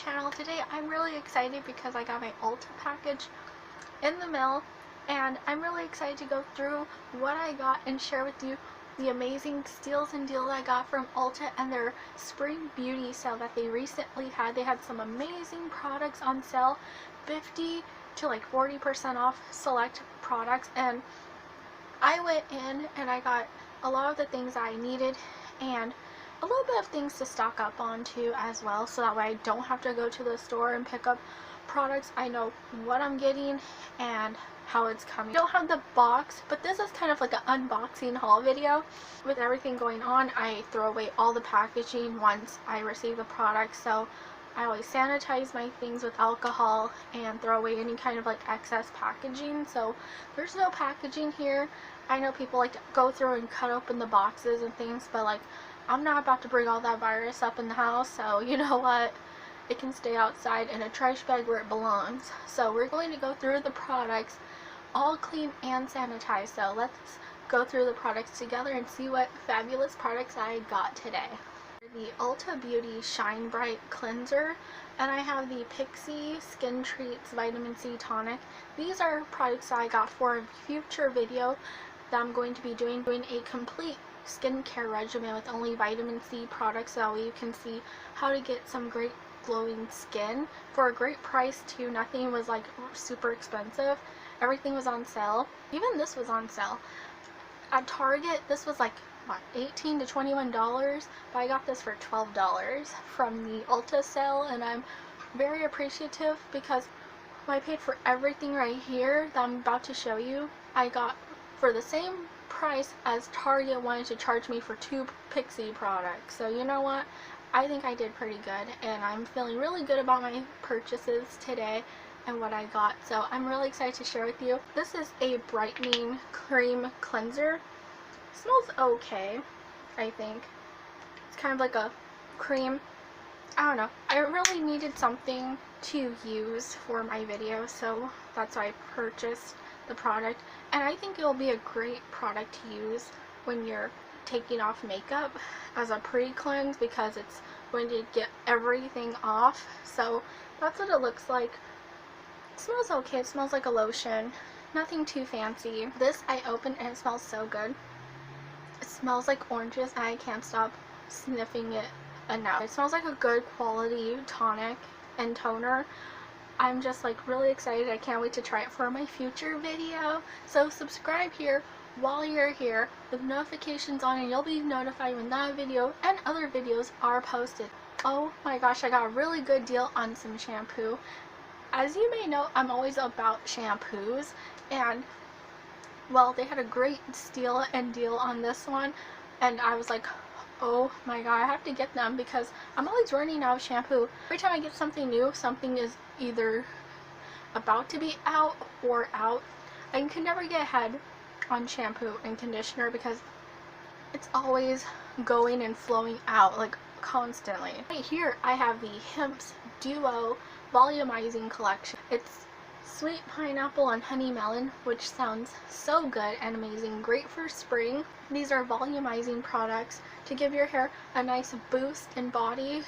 channel. Today I'm really excited because I got my Ulta package in the mail and I'm really excited to go through what I got and share with you the amazing steals and deals I got from Ulta and their spring beauty sale that they recently had. They had some amazing products on sale, 50 to like 40% off select products, and I went in and I got a lot of the things I needed and a little bit of things to stock up on too as well, so that way I don't have to go to the store and pick up products. I know what I'm getting and how it's coming. I don't have the box, but this is kind of like an unboxing haul video. With everything going on, I throw away all the packaging once I receive the product, so I always sanitize my things with alcohol and throw away any kind of like excess packaging. So there's no packaging here. I know people like to go through and cut open the boxes and things, but like I'm not about to bring all that virus up in the house, so you know what? It can stay outside in a trash bag where it belongs. So we're going to go through the products all clean and sanitized. So let's go through the products together and see what fabulous products I got today. The Ultabeauty Shine Bright Cleanser, and I have the Ipsy Skin Treats Vitamin C Tonic. These are products I got for a future video that I'm going to be doing a complete skincare regimen with only vitamin C products, so you can see how to get some great glowing skin for a great price too. Nothing was like super expensive. Everything was on sale. Even this was on sale. At Target, this was like what, $18 to $21, but I got this for $12 from the Ulta sale, and I'm very appreciative because I paid for everything right here that I'm about to show you. I got for the same price as Target wanted to charge me for 2 Ipsy products. So you know what? I think I did pretty good, and I'm feeling really good about my purchases today and what I got. So I'm really excited to share with you. This is a brightening cream cleanser. Smells okay, I think. It's kind of like a cream. I don't know. I really needed something to use for my video, so that's why I purchased the product. And I think it'll be a great product to use when you're taking off makeup as a pre-cleanse, because it's going to get everything off. So that's what it looks like. It smells okay. It smells like a lotion. Nothing too fancy. This I opened and it smells so good. It smells like oranges and I can't stop sniffing it enough. It smells like a good quality tonic and toner. I'm just like really excited. I can't wait to try it for my future video. So subscribe here while you're here with notifications on, and you'll be notified when that video and other videos are posted. Oh my gosh, I got a really good deal on some shampoo. As you may know, I'm always about shampoos, and well, they had a great steal and deal on this one, and I was like, oh my god, I have to get them because I'm always running out of shampoo. Every time I get something new, something is either about to be out or out. I can never get ahead on shampoo and conditioner because it's always going and flowing out like constantly. Right here I have the Hemp's Duo Volumizing Collection. It's sweet pineapple and honey melon, which sounds so good and amazing. Great for spring. These are volumizing products to give your hair a nice boost in body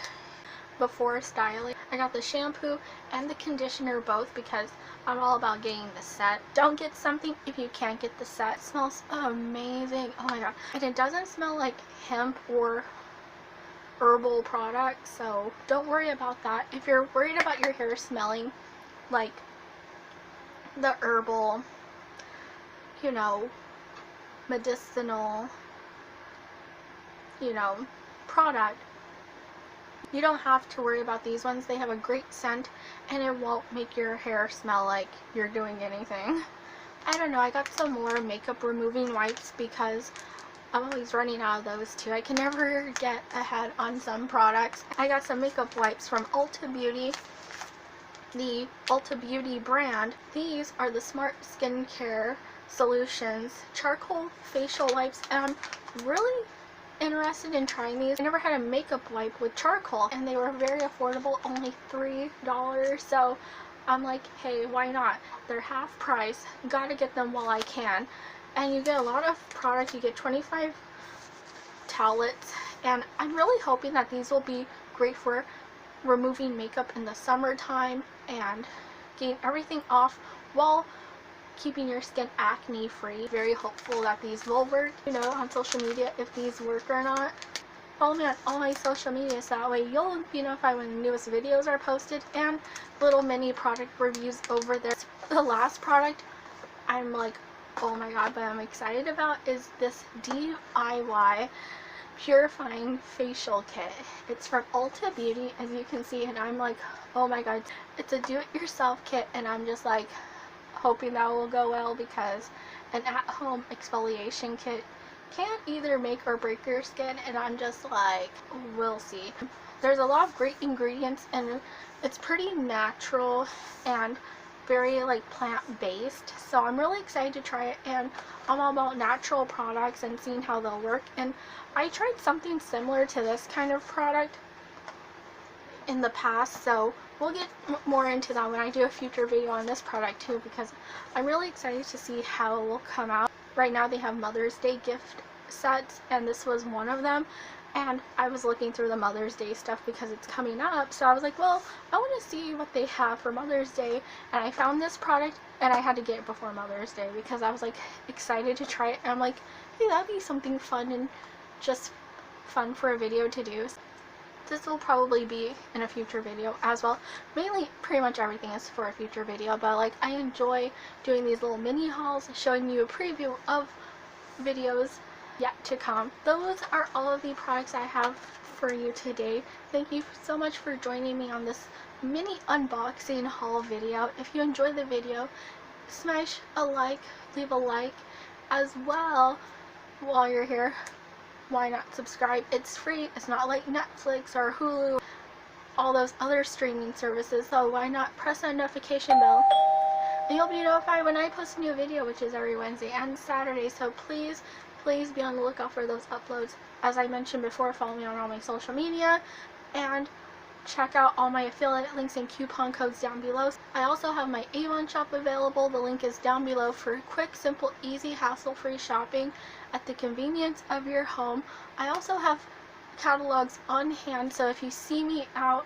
before styling. I got the shampoo and the conditioner both because I'm all about getting the set. Don't get something if you can't get the set. It smells amazing. Oh my god. And it doesn't smell like hemp or herbal products, so don't worry about that. If you're worried about your hair smelling like the herbal, you know, medicinal, you know, product, you don't have to worry about these ones. They have a great scent and it won't make your hair smell like you're doing anything. I don't know, I got some more makeup removing wipes because I'm always running out of those too. I can never get ahead on some products. I got some makeup wipes from Ultabeauty, the Ultabeauty brand. These are the Smart Skincare Solutions charcoal facial wipes, and I'm really interested in trying these. I never had a makeup wipe with charcoal, and they were very affordable, only $3. So I'm like, hey, why not? They're half price. Gotta get them while I can. And you get a lot of product. You get 25 towelettes, and I'm really hoping that these will be great for removing makeup in the summertime and getting everything off while keeping your skin acne free. Very hopeful that these will work. You know, on social media if these work or not. Follow me on all my social media so that way you'll be notified when the newest videos are posted, and little mini product reviews over there. The last product I'm like, oh my god, but I'm excited about is this DIY purifying facial kit. It's from Ultabeauty, as you can see, and I'm like, oh my god, it's a do-it-yourself kit, and I'm just like hoping that will go well, because an at-home exfoliation kit can either make or break your skin, and I'm just like, we'll see. There's a lot of great ingredients, and it's pretty natural and very like plant-based, so I'm really excited to try it, and I'm all about natural products and seeing how they'll work. And I tried something similar to this kind of product in the past, so we'll get more into that when I do a future video on this product too, because I'm really excited to see how it will come out. Right now they have Mother's Day gift sets, and this was one of them, and I was looking through the Mother's Day stuff because it's coming up, so I was like, well, I want to see what they have for Mother's Day, and I found this product, and I had to get it before Mother's Day because I was like excited to try it, and I'm like, hey, that'd be something fun and just fun for a video to do. This will probably be in a future video as well. Mainly, pretty much everything is for a future video, but like, I enjoy doing these little mini hauls, showing you a preview of videos yet to come. Those are all of the products I have for you today. Thank you so much for joining me on this mini unboxing haul video. If you enjoyed the video, smash a like, leave a like as well. While you're here, why not subscribe? It's free. It's not like Netflix or Hulu, all those other streaming services, so why not press that notification bell, and you'll be notified when I post a new video, which is every Wednesday and Saturday. So please be on the lookout for those uploads. As I mentioned before, follow me on all my social media, and check out all my affiliate links and coupon codes down below. I also have my Avon shop available. The link is down below for quick, simple, easy, hassle-free shopping at the convenience of your home. I also have catalogs on hand, so if you see me out,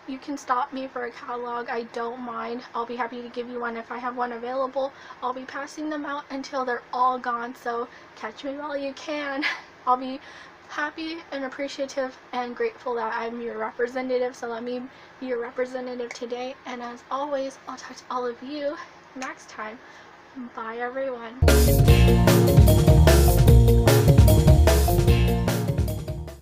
you can stop me for a catalog. I don't mind. I'll be happy to give you one if I have one available. I'll be passing them out until they're all gone, so catch me while you can. I'll be happy and appreciative and grateful that I'm your representative, so let me be your representative today. And as always, I'll talk to all of you next time. Bye everyone.